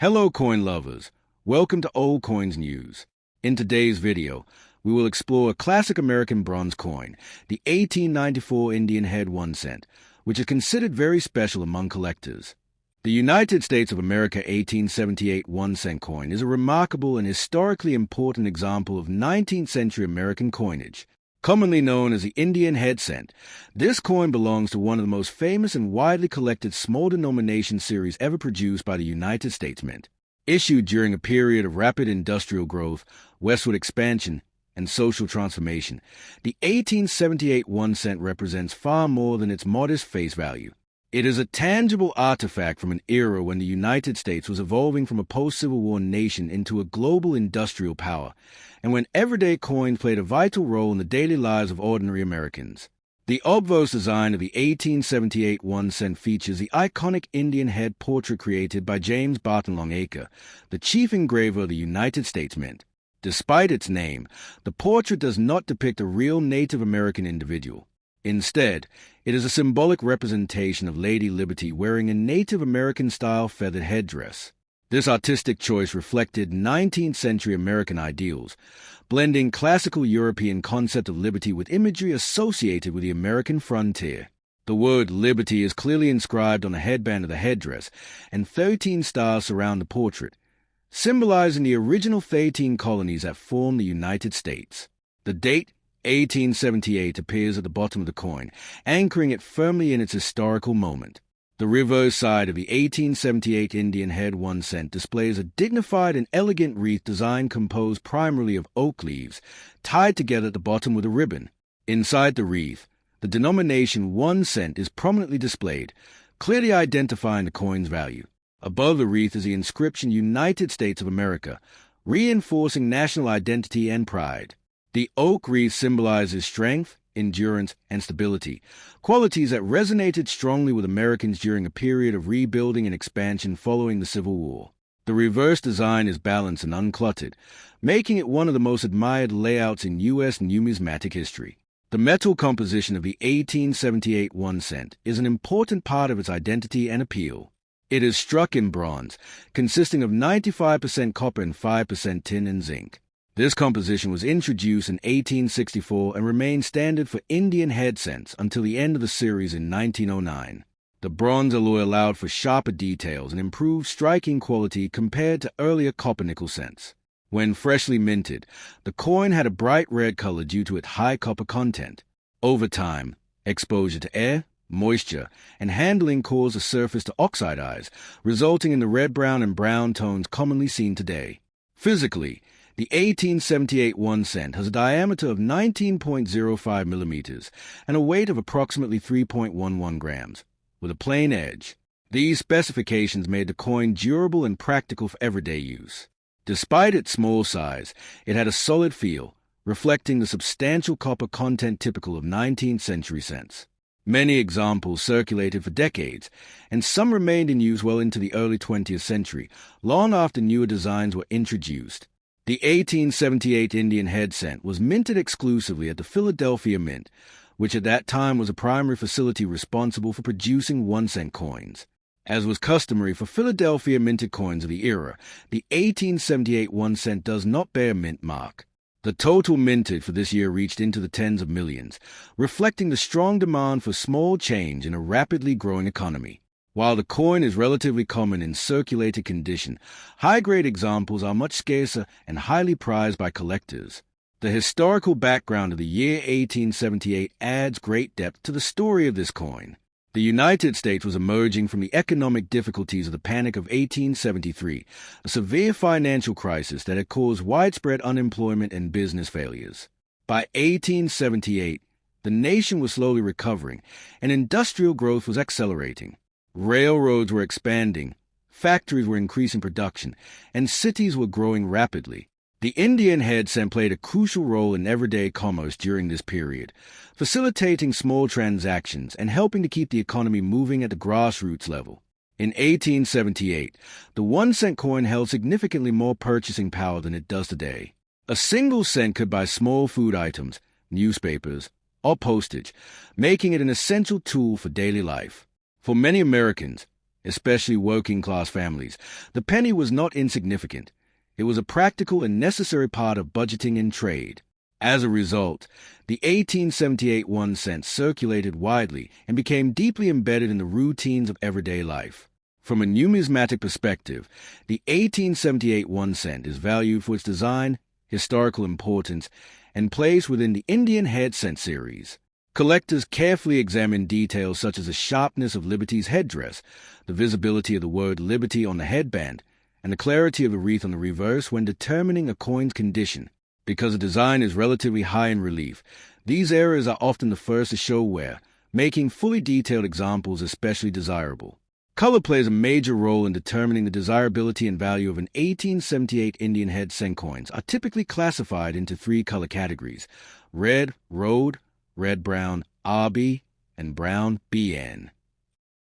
Hello coin lovers, welcome to Old Coins News. In today's video, we will explore a classic American bronze coin, the 1894 Indian head 1 cent, which is considered very special among collectors. The United States of America 1878 1 cent coin is a remarkable and historically important example of 19th century American coinage. Commonly known as the Indian head cent, this coin belongs to one of the most famous and widely collected small denomination series ever produced by the United States Mint. Issued during a period of rapid industrial growth, westward expansion, and social transformation, the 1878 1 cent represents far more than its modest face value. It is a tangible artifact from an era when the United States was evolving from a post-Civil War nation into a global industrial power, and when everyday coins played a vital role in the daily lives of ordinary Americans. The obverse design of the 1878 1 cent features the iconic Indian head portrait created by James Barton Longacre, the chief engraver of the United States Mint. Despite its name, the portrait does not depict a real Native American individual. Instead, it is a symbolic representation of Lady Liberty wearing a Native American-style feathered headdress. This artistic choice reflected 19th century American ideals, blending classical European concept of liberty with imagery associated with the American frontier. The word liberty is clearly inscribed on the headband of the headdress, and 13 stars surround the portrait, symbolizing the original 13 colonies that formed the United States. The date 1878 appears at the bottom of the coin, anchoring it firmly in its historical moment. The reverse side of the 1878 Indian head 1 cent displays a dignified and elegant wreath design composed primarily of oak leaves, tied together at the bottom with a ribbon. Inside the wreath, the denomination 1 cent is prominently displayed, clearly identifying the coin's value. Above the wreath is the inscription United States of America, reinforcing national identity and pride. The oak wreath symbolizes strength, endurance, and stability, qualities that resonated strongly with Americans during a period of rebuilding and expansion following the Civil War. The reverse design is balanced and uncluttered, making it one of the most admired layouts in U.S. numismatic history. The metal composition of the 1878 1 cent is an important part of its identity and appeal. It is struck in bronze, consisting of 95% copper and 5% tin and zinc. This composition was introduced in 1864 and remained standard for Indian head cents until the end of the series in 1909. The bronze alloy allowed for sharper details and improved striking quality compared to earlier copper-nickel cents. When freshly minted, the coin had a bright red color due to its high copper content. Over time, exposure to air, moisture, and handling caused the surface to oxidize, resulting in the red-brown and brown tones commonly seen today. Physically, the 1878 1 cent has a diameter of 19.05 millimeters and a weight of approximately 3.11 grams, with a plain edge. These specifications made the coin durable and practical for everyday use. Despite its small size, it had a solid feel, reflecting the substantial copper content typical of 19th century cents. Many examples circulated for decades, and some remained in use well into the early 20th century, long after newer designs were introduced. The 1878 Indian head cent was minted exclusively at the Philadelphia Mint, which at that time was a primary facility responsible for producing 1 cent coins. As was customary for Philadelphia minted coins of the era, the 1878 1 cent does not bear mint mark. The total minted for this year reached into the tens of millions, reflecting the strong demand for small change in a rapidly growing economy. While the coin is relatively common in circulated condition, high-grade examples are much scarcer and highly prized by collectors. The historical background of the year 1878 adds great depth to the story of this coin. The United States was emerging from the economic difficulties of the Panic of 1873, a severe financial crisis that had caused widespread unemployment and business failures. By 1878, the nation was slowly recovering, and industrial growth was accelerating. Railroads were expanding, factories were increasing production, and cities were growing rapidly. The Indian head cent played a crucial role in everyday commerce during this period, facilitating small transactions and helping to keep the economy moving at the grassroots level. In 1878, the 1 cent coin held significantly more purchasing power than it does today. A single cent could buy small food items, newspapers, or postage, making it an essential tool for daily life. For many Americans, especially working-class families. The penny was not insignificant. It was a practical and necessary part of budgeting and trade. As a result, the 1878 1 cent circulated widely and became deeply embedded in the routines of everyday life. From a numismatic perspective, the 1878 1 cent is valued for its design, historical importance, and place within the Indian head cent series. Collectors carefully examine details such as the sharpness of Liberty's headdress, the visibility of the word Liberty on the headband, and the clarity of the wreath on the reverse when determining a coin's condition. Because the design is relatively high in relief, these areas are often the first to show wear, making fully detailed examples especially desirable. Color plays a major role in determining the desirability and value of an 1878 Indian head cent coins are typically classified into three color categories: red, Rhode, red-brown, RB, and brown, BN.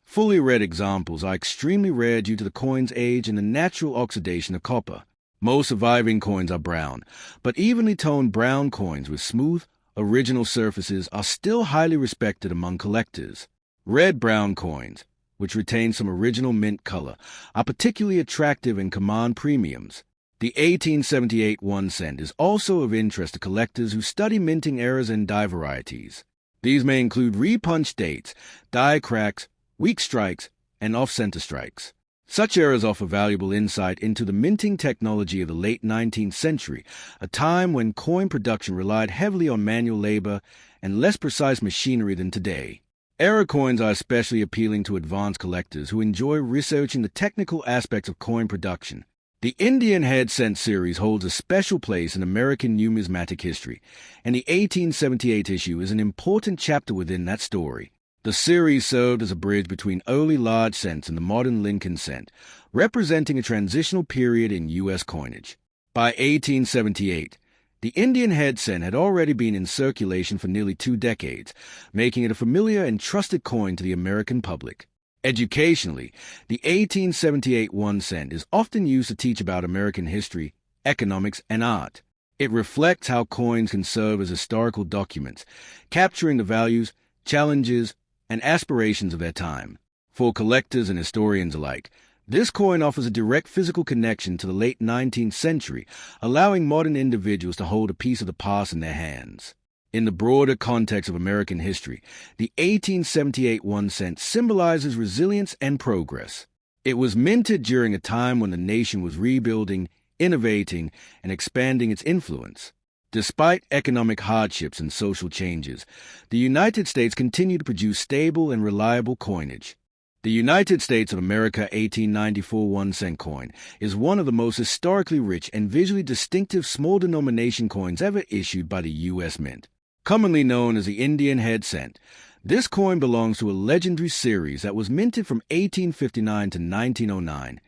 Fully red examples are extremely rare due to the coin's age and the natural oxidation of copper. Most surviving coins are brown, but evenly toned brown coins with smooth, original surfaces are still highly respected among collectors. Red-brown coins, which retain some original mint color, are particularly attractive and command premiums. The 1878 1 cent is also of interest to collectors who study minting errors and die varieties. These may include repunch dates, die cracks, weak strikes, and off-center strikes. Such errors offer valuable insight into the minting technology of the late 19th century, a time when coin production relied heavily on manual labor and less precise machinery than today. Error coins are especially appealing to advanced collectors who enjoy researching the technical aspects of coin production. The Indian head cent series holds a special place in American numismatic history, and the 1878 issue is an important chapter within that story. The series served as a bridge between early large cents and the modern Lincoln cent, representing a transitional period in U.S. coinage. By 1878, the Indian head cent had already been in circulation for nearly 2 decades, making it a familiar and trusted coin to the American public. Educationally, the 1878 1 cent is often used to teach about American history, economics, and art. It reflects how coins can serve as historical documents, capturing the values, challenges, and aspirations of their time. For collectors and historians alike, this coin offers a direct physical connection to the late 19th century, allowing modern individuals to hold a piece of the past in their hands. In the broader context of American history, the 1878 1 cent symbolizes resilience and progress. It was minted during a time when the nation was rebuilding, innovating, and expanding its influence. Despite economic hardships and social changes, the United States continued to produce stable and reliable coinage. The United States of America 1894 1 cent coin is one of the most historically rich and visually distinctive small denomination coins ever issued by the U.S. Mint. Commonly known as the Indian head cent, this coin belongs to a legendary series that was minted from 1859 to 1909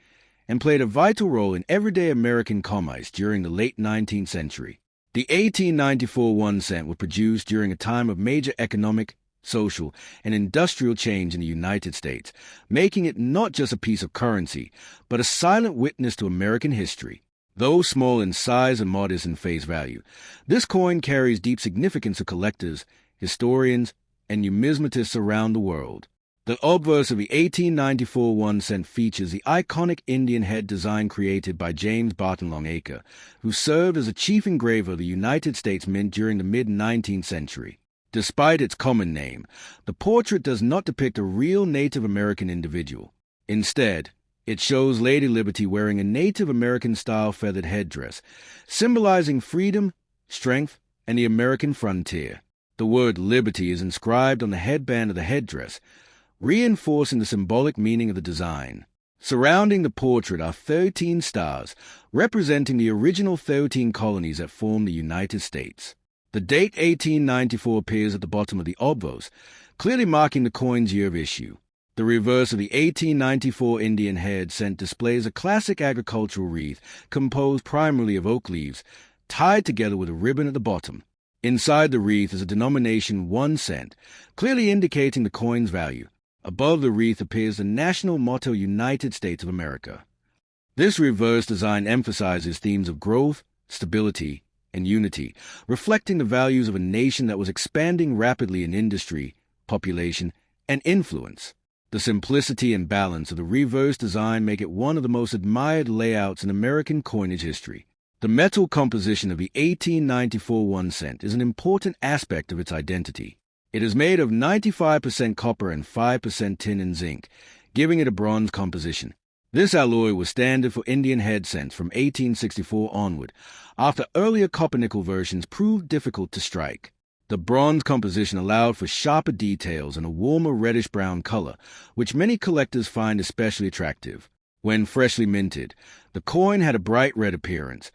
and played a vital role in everyday American commerce during the late 19th century. The 1894 1 cent was produced during a time of major economic, social, and industrial change in the United States, making it not just a piece of currency, but a silent witness to American history. Though small in size and modest in face value, this coin carries deep significance to collectors, historians, and numismatists around the world. The obverse of the 1894 1 cent features the iconic Indian head design created by James Barton Longacre, who served as a chief engraver of the United States Mint during the mid-19th century. Despite its common name, the portrait does not depict a real Native American individual. Instead, it shows Lady Liberty wearing a Native American-style feathered headdress, symbolizing freedom, strength, and the American frontier. The word liberty is inscribed on the headband of the headdress, reinforcing the symbolic meaning of the design. Surrounding the portrait are 13 stars, representing the original 13 colonies that formed the United States. The date 1894 appears at the bottom of the obverse, clearly marking the coin's year of issue. The reverse of the 1894 Indian head cent displays a classic agricultural wreath composed primarily of oak leaves, tied together with a ribbon at the bottom. Inside the wreath is a denomination 1 cent, clearly indicating the coin's value. Above the wreath appears the national motto United States of America. This reverse design emphasizes themes of growth, stability, and unity, reflecting the values of a nation that was expanding rapidly in industry, population, and influence. The simplicity and balance of the reverse design make it one of the most admired layouts in American coinage history. The metal composition of the 1894 1 cent is an important aspect of its identity. It is made of 95% copper and 5% tin and zinc, giving it a bronze composition. This alloy was standard for Indian head cents from 1864 onward, after earlier copper-nickel versions proved difficult to strike. The bronze composition allowed for sharper details and a warmer reddish-brown color, which many collectors find especially attractive. When freshly minted, the coin had a bright red appearance,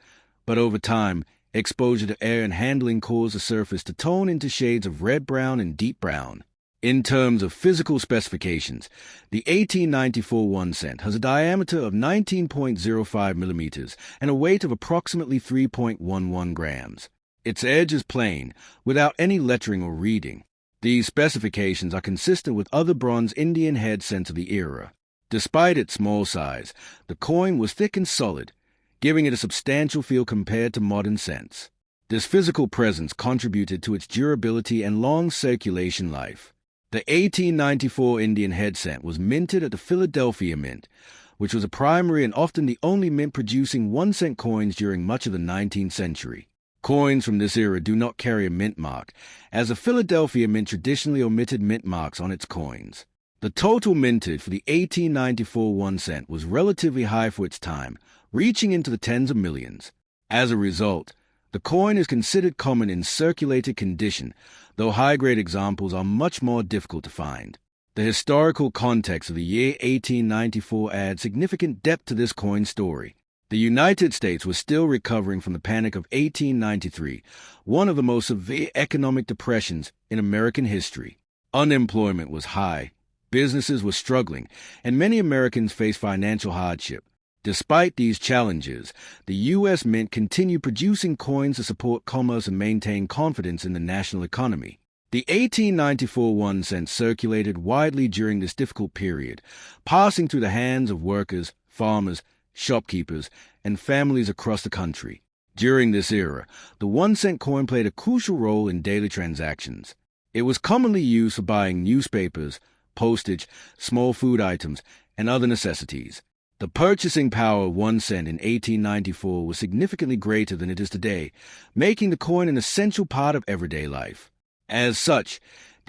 but over time, exposure to air and handling caused the surface to tone into shades of red-brown and deep brown. In terms of physical specifications, the 1894 1 cent has a diameter of 19.05 millimeters and a weight of approximately 3.11 grams. Its edge is plain, without any lettering or reading. These specifications are consistent with other bronze Indian head cents of the era. Despite its small size, the coin was thick and solid, giving it a substantial feel compared to modern cents. This physical presence contributed to its durability and long circulation life. The 1894 Indian head cent was minted at the Philadelphia Mint, which was a primary and often the only mint producing 1 cent coins during much of the 19th century. Coins from this era do not carry a mint mark, as the Philadelphia Mint traditionally omitted mint marks on its coins. The total minted for the 1894 1 cent was relatively high for its time, reaching into the tens of millions. As a result, the coin is considered common in circulated condition, though high-grade examples are much more difficult to find. The historical context of the year 1894 adds significant depth to this coin story. The United States was still recovering from the Panic of 1893, one of the most severe economic depressions in American history. Unemployment was high, businesses were struggling, and many Americans faced financial hardship. Despite these challenges, the U.S. Mint continued producing coins to support commerce and maintain confidence in the national economy. The 1894 1 cent circulated widely during this difficult period, passing through the hands of workers, farmers, shopkeepers, and families across the country. During this era, the 1 cent coin played a crucial role in daily transactions. It was commonly used for buying newspapers, postage, small food items, and other necessities. The purchasing power of 1 cent in 1894 was significantly greater than it is today, making the coin an essential part of everyday life. As such,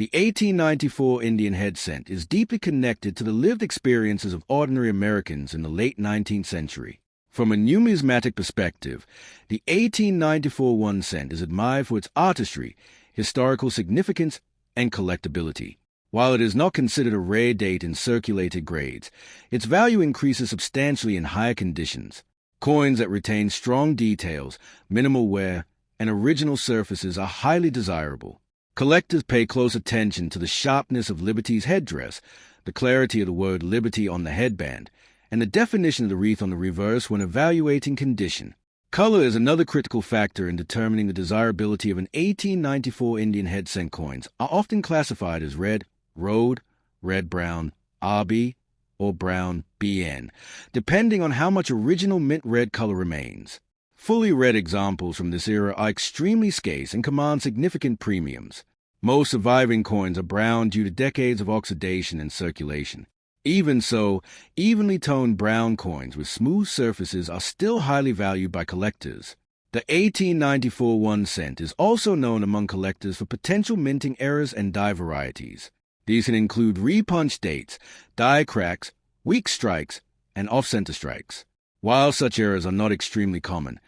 the 1894 Indian head cent is deeply connected to the lived experiences of ordinary Americans in the late 19th century. From a numismatic perspective, the 1894 1 cent is admired for its artistry, historical significance, and collectability. While it is not considered a rare date in circulated grades, its value increases substantially in higher conditions. Coins that retain strong details, minimal wear, and original surfaces are highly desirable. Collectors pay close attention to the sharpness of Liberty's headdress, the clarity of the word Liberty on the headband, and the definition of the wreath on the reverse when evaluating condition. Color is another critical factor in determining the desirability of an 1894 Indian head cent. Coins are often classified as red, Rhode, red-brown, RB, or brown BN, depending on how much original mint red color remains. Fully red examples from this era are extremely scarce and command significant premiums. Most surviving coins are brown due to decades of oxidation and circulation. Even so, evenly toned brown coins with smooth surfaces are still highly valued by collectors. The 1894 1 cent is also known among collectors for potential minting errors and die varieties. These can include repunch dates, die cracks, weak strikes, and off-center strikes. While such errors are not extremely common,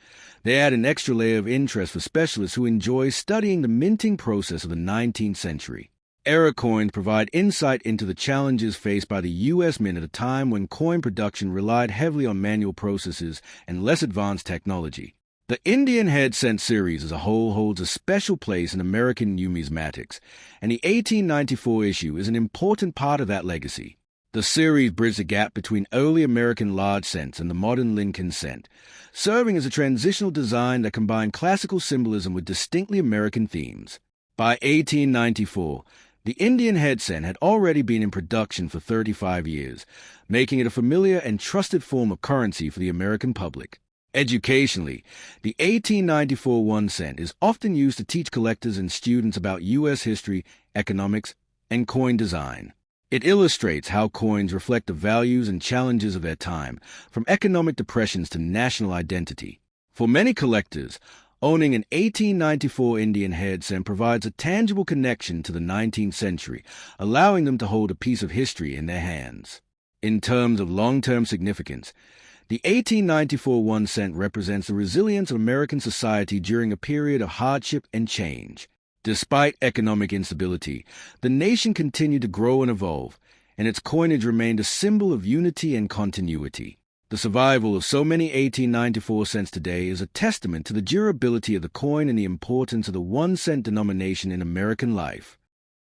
they add an extra layer of interest for specialists who enjoy studying the minting process of the 19th century. Error coins provide insight into the challenges faced by the U.S. Mint at a time when coin production relied heavily on manual processes and less advanced technology. The Indian head cent series as a whole holds a special place in American numismatics, and the 1894 issue is an important part of that legacy. The series bridged the gap between early American large cents and the modern Lincoln cent, serving as a transitional design that combined classical symbolism with distinctly American themes. By 1894, the Indian head cent had already been in production for 35 years, making it a familiar and trusted form of currency for the American public. Educationally, the 1894 1 cent is often used to teach collectors and students about U.S. history, economics, and coin design. It illustrates how coins reflect the values and challenges of their time, from economic depressions to national identity. For many collectors, owning an 1894 Indian head cent provides a tangible connection to the 19th century, allowing them to hold a piece of history in their hands. In terms of long-term significance, the 1894 1 cent represents the resilience of American society during a period of hardship and change. Despite economic instability, the nation continued to grow and evolve, and its coinage remained a symbol of unity and continuity. The survival of so many 1894 cents today is a testament to the durability of the coin and the importance of the 1 cent denomination in American life.